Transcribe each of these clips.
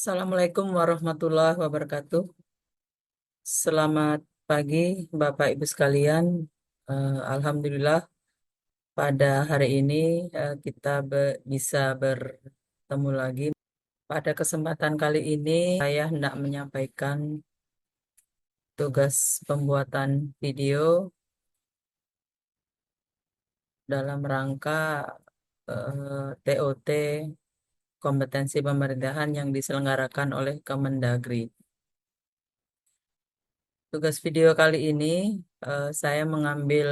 Assalamualaikum warahmatullahi wabarakatuh. Selamat pagi, Bapak Ibu sekalian. Alhamdulillah, pada hari ini kita bisa bertemu lagi. Pada kesempatan kali ini, saya hendak menyampaikan tugas pembuatan video dalam rangka TOT kompetensi pemerintahan yang diselenggarakan oleh Kemendagri. Tugas video kali ini saya mengambil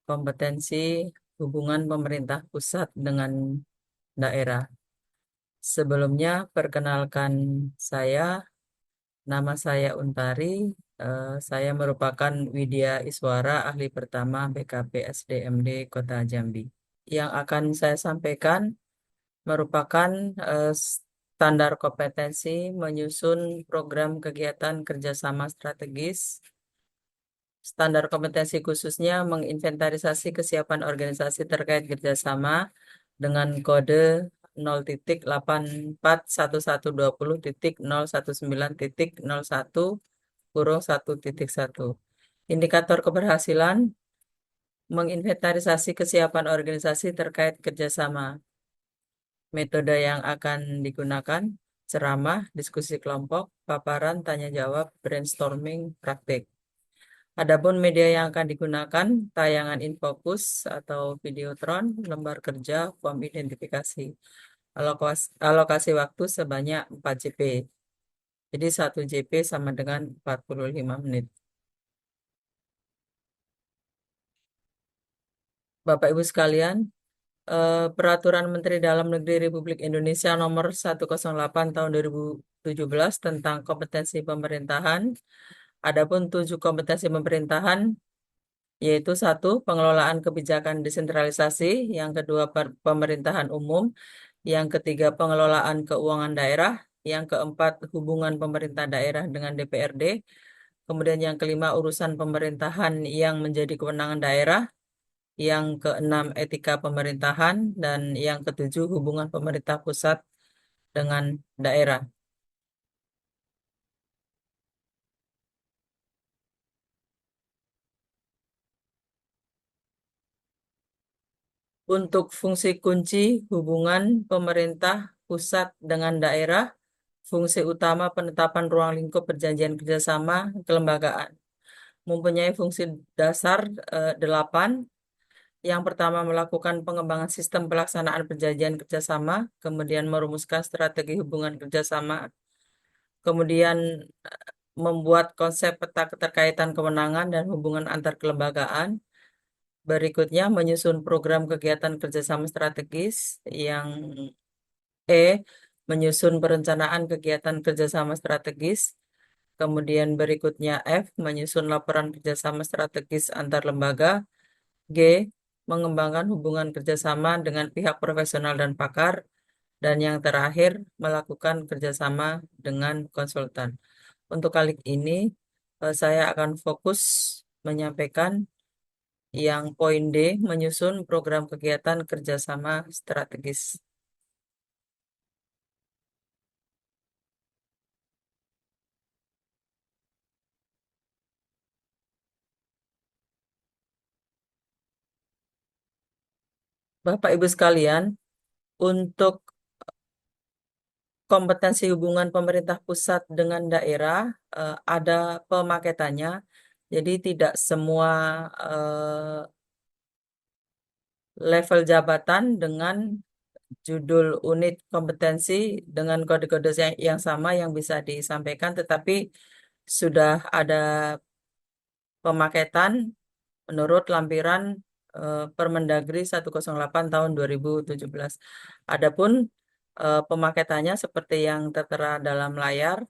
kompetensi hubungan pemerintah pusat dengan daerah. Sebelumnya, perkenalkan saya, nama saya Untari. Saya merupakan Widya Iswara, ahli pertama BKP SDMD Kota Jambi. Yang akan saya sampaikan merupakan standar kompetensi menyusun program kegiatan kerjasama strategis. Standar kompetensi khususnya menginventarisasi kesiapan organisasi terkait kerjasama dengan kode 0.8411.019.01-1.1. Indikator keberhasilan menginventarisasi kesiapan organisasi terkait kerjasama. Metode yang akan digunakan ceramah, diskusi kelompok, paparan, tanya jawab, brainstorming, praktik. Adapun media yang akan digunakan, tayangan infocus atau videotron, lembar kerja, form identifikasi. Alokasi waktu sebanyak 4 JP. Jadi 1 JP sama dengan 45 menit. Bapak Ibu sekalian, Peraturan Menteri Dalam Negeri Republik Indonesia Nomor 108 Tahun 2017 tentang kompetensi pemerintahan. Adapun 7 kompetensi pemerintahan yaitu 1. Pengelolaan kebijakan desentralisasi, yang kedua pemerintahan umum, yang ketiga pengelolaan keuangan daerah, yang keempat hubungan pemerintah daerah dengan DPRD, kemudian yang kelima urusan pemerintahan yang menjadi kewenangan daerah, yang keenam etika pemerintahan, dan yang ketujuh hubungan pemerintah pusat dengan daerah. Untuk fungsi kunci hubungan pemerintah pusat dengan daerah, fungsi utama penetapan ruang lingkup perjanjian kerjasama kelembagaan. Mempunyai fungsi dasar 8. Yang pertama, melakukan pengembangan sistem pelaksanaan perjanjian kerjasama, kemudian merumuskan strategi hubungan kerjasama, kemudian membuat konsep peta keterkaitan kewenangan dan hubungan antar kelembagaan. Berikutnya, menyusun program kegiatan kerjasama strategis. Yang E, menyusun perencanaan kegiatan kerjasama strategis. Kemudian berikutnya F, menyusun laporan kerjasama strategis antar lembaga. G, mengembangkan hubungan kerjasama dengan pihak profesional dan pakar. Dan yang terakhir, melakukan kerjasama dengan konsultan. Untuk kali ini, saya akan fokus menyampaikan yang poin D, menyusun program kegiatan kerjasama strategis. Bapak Ibu sekalian, untuk kompetensi hubungan pemerintah pusat dengan daerah ada pemaketannya. Jadi tidak semua level jabatan dengan judul unit kompetensi dengan kode-kode yang sama yang bisa disampaikan, tetapi sudah ada pemaketan menurut lampiran Permendagri 108 tahun 2017. Adapun pemaketannya seperti yang tertera dalam layar,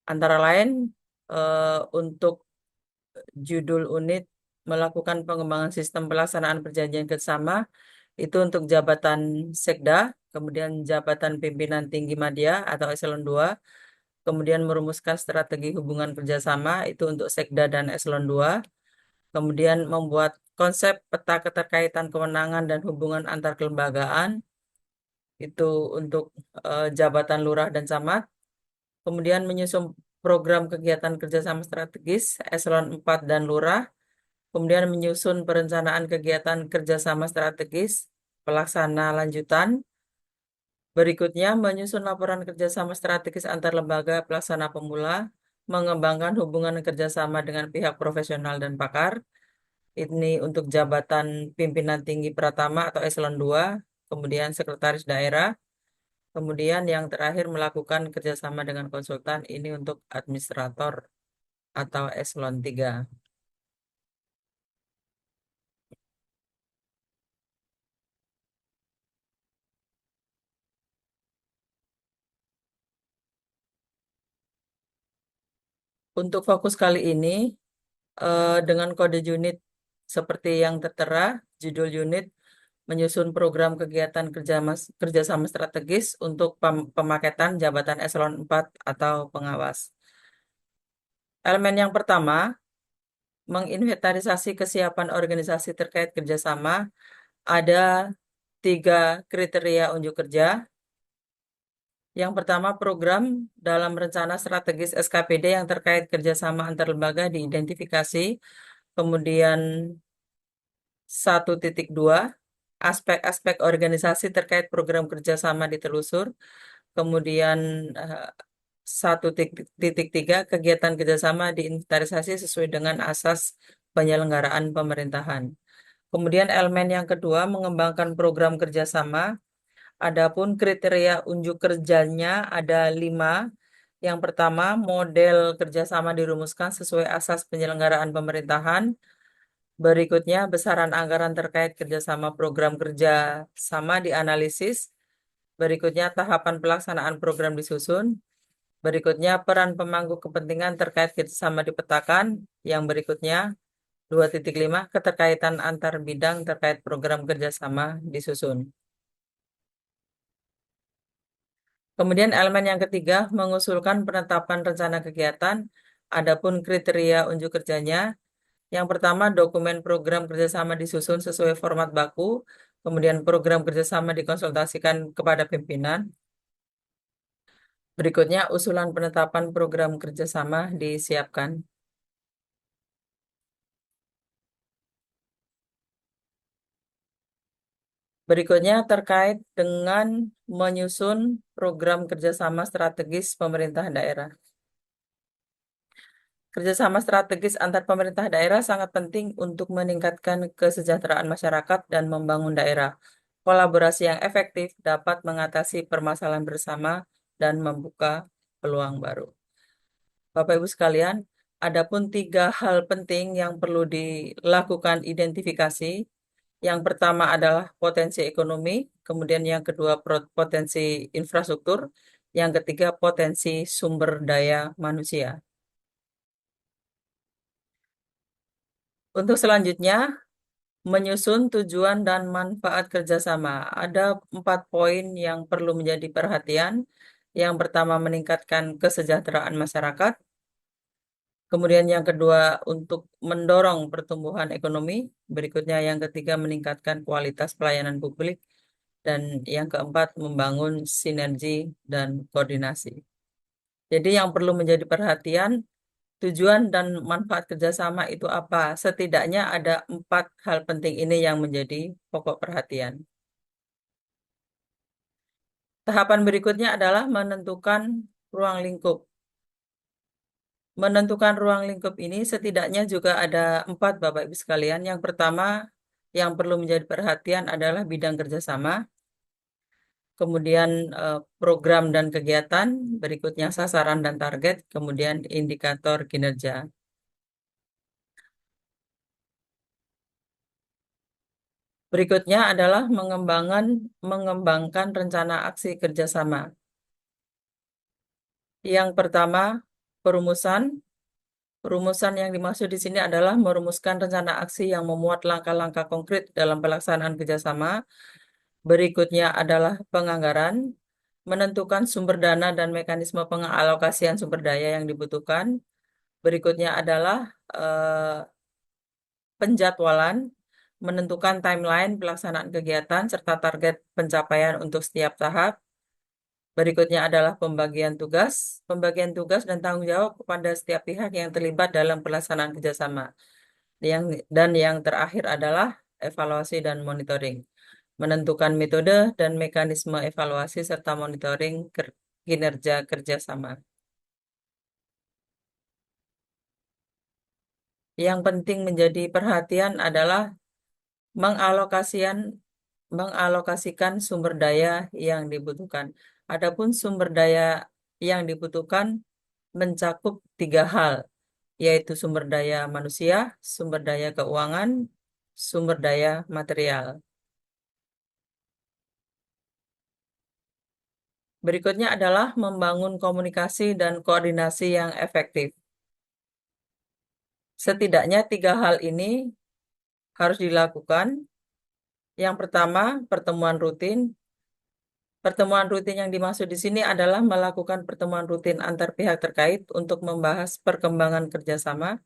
antara lain untuk judul unit melakukan pengembangan sistem pelaksanaan perjanjian kerjasama itu untuk jabatan Sekda, kemudian jabatan pimpinan tinggi media atau eselon 2, kemudian merumuskan strategi hubungan kerjasama itu untuk Sekda dan eselon 2, kemudian membuat konsep peta keterkaitan kewenangan dan hubungan antar kelembagaan itu untuk jabatan lurah dan camat, kemudian menyusun program kegiatan kerjasama strategis eselon 4 dan lurah, kemudian menyusun perencanaan kegiatan kerjasama strategis pelaksana lanjutan, berikutnya menyusun laporan kerjasama strategis antar lembaga pelaksana pemula, mengembangkan hubungan kerjasama dengan pihak profesional dan pakar, ini untuk jabatan pimpinan tinggi pratama atau eselon 2, kemudian sekretaris daerah, kemudian yang terakhir melakukan kerjasama dengan konsultan, ini untuk administrator atau eselon 3. Untuk fokus kali ini, dengan kode unit seperti yang tertera, judul unit menyusun program kegiatan kerjasama strategis untuk pemaketan jabatan eselon 4 atau pengawas. Elemen yang pertama, menginventarisasi kesiapan organisasi terkait kerjasama. Ada 3 kriteria unjuk kerja. Yang pertama, program dalam rencana strategis SKPD yang terkait kerjasama antar lembaga diidentifikasi. Kemudian 1.2, aspek-aspek organisasi terkait program kerjasama ditelusur. Kemudian 1.3, kegiatan kerjasama diinventarisasi sesuai dengan asas penyelenggaraan pemerintahan. Kemudian elemen yang kedua, mengembangkan program kerjasama. Adapun kriteria unjuk kerjanya ada 5. Yang pertama, model kerjasama dirumuskan sesuai asas penyelenggaraan pemerintahan. Berikutnya, besaran anggaran terkait kerjasama program kerja sama dianalisis. Berikutnya, tahapan pelaksanaan program disusun. Berikutnya, peran pemangku kepentingan terkait kerjasama dipetakan. Yang berikutnya, 2.5, keterkaitan antar bidang terkait program kerjasama disusun. Kemudian elemen yang ketiga, mengusulkan penetapan rencana kegiatan. Adapun kriteria unjuk kerjanya, yang pertama, dokumen program kerjasama disusun sesuai format baku, kemudian program kerjasama dikonsultasikan kepada pimpinan. Berikutnya, usulan penetapan program kerjasama disiapkan. Berikutnya, terkait dengan menyusun program kerjasama strategis pemerintah daerah. Kerjasama strategis antar pemerintah daerah sangat penting untuk meningkatkan kesejahteraan masyarakat dan membangun daerah. Kolaborasi yang efektif dapat mengatasi permasalahan bersama dan membuka peluang baru. Bapak Ibu sekalian, adapun 3 hal penting yang perlu dilakukan identifikasi. Yang pertama adalah potensi ekonomi, kemudian yang kedua potensi infrastruktur, yang ketiga potensi sumber daya manusia. Untuk selanjutnya, menyusun tujuan dan manfaat kerjasama. Ada 4 poin yang perlu menjadi perhatian. Yang pertama, meningkatkan kesejahteraan masyarakat. Kemudian yang kedua, untuk mendorong pertumbuhan ekonomi. Berikutnya yang ketiga, meningkatkan kualitas pelayanan publik. Dan yang keempat, membangun sinergi dan koordinasi. Jadi yang perlu menjadi perhatian, tujuan dan manfaat kerjasama itu apa? Setidaknya ada 4 hal penting ini yang menjadi pokok perhatian. Tahapan berikutnya adalah menentukan ruang lingkup. Menentukan ruang lingkup ini setidaknya juga ada 4, Bapak Ibu sekalian. Yang pertama yang perlu menjadi perhatian adalah bidang kerjasama, kemudian program dan kegiatan, berikutnya sasaran dan target, kemudian indikator kinerja. Berikutnya adalah mengembangkan rencana aksi kerjasama. Yang pertama, perumusan. Perumusan yang dimaksud di sini adalah merumuskan rencana aksi yang memuat langkah-langkah konkret dalam pelaksanaan kerjasama. Berikutnya adalah penganggaran, menentukan sumber dana dan mekanisme pengalokasian sumber daya yang dibutuhkan. Berikutnya adalah penjadwalan, menentukan timeline pelaksanaan kegiatan serta target pencapaian untuk setiap tahap. Berikutnya adalah pembagian tugas. Pembagian tugas dan tanggung jawab kepada setiap pihak yang terlibat dalam pelaksanaan kerjasama. Yang, dan yang terakhir adalah evaluasi dan monitoring. Menentukan metode dan mekanisme evaluasi serta monitoring kinerja kerjasama. Yang penting menjadi perhatian adalah mengalokasian mengalokasikan sumber daya yang dibutuhkan. Adapun sumber daya yang dibutuhkan mencakup tiga hal, yaitu sumber daya manusia, sumber daya keuangan, sumber daya material. Berikutnya adalah membangun komunikasi dan koordinasi yang efektif. Setidaknya tiga hal ini harus dilakukan. Yang pertama, pertemuan rutin. Pertemuan rutin yang dimaksud di sini adalah melakukan pertemuan rutin antar pihak terkait untuk membahas perkembangan kerjasama,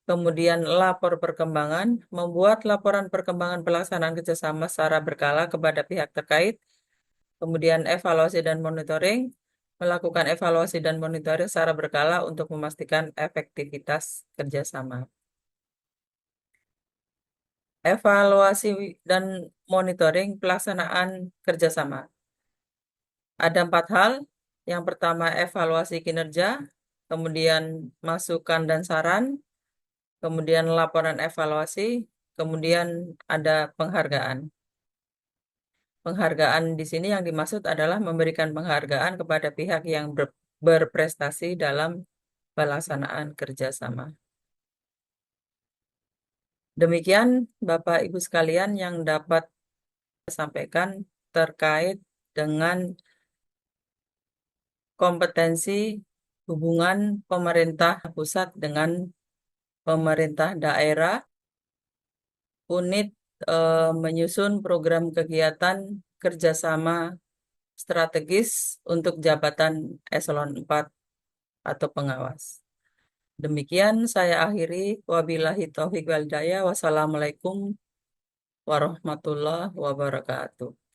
kemudian lapor perkembangan, membuat laporan perkembangan pelaksanaan kerjasama secara berkala kepada pihak terkait, kemudian evaluasi dan monitoring, melakukan evaluasi dan monitoring secara berkala untuk memastikan efektivitas kerjasama. Evaluasi dan monitoring pelaksanaan kerjasama. Ada empat hal. Yang pertama, evaluasi kinerja, kemudian masukan dan saran, kemudian laporan evaluasi, kemudian ada penghargaan. Penghargaan di sini yang dimaksud adalah memberikan penghargaan kepada pihak yang berprestasi dalam pelaksanaan kerjasama. Demikian Bapak Ibu sekalian yang dapat saya sampaikan terkait dengan kompetensi hubungan pemerintah pusat dengan pemerintah daerah, unit menyusun program kegiatan kerjasama strategis untuk jabatan eselon 4 atau pengawas. Demikian saya akhiri. Wabillahi taufiq wal hidayah. Wassalamualaikum warahmatullahi wabarakatuh.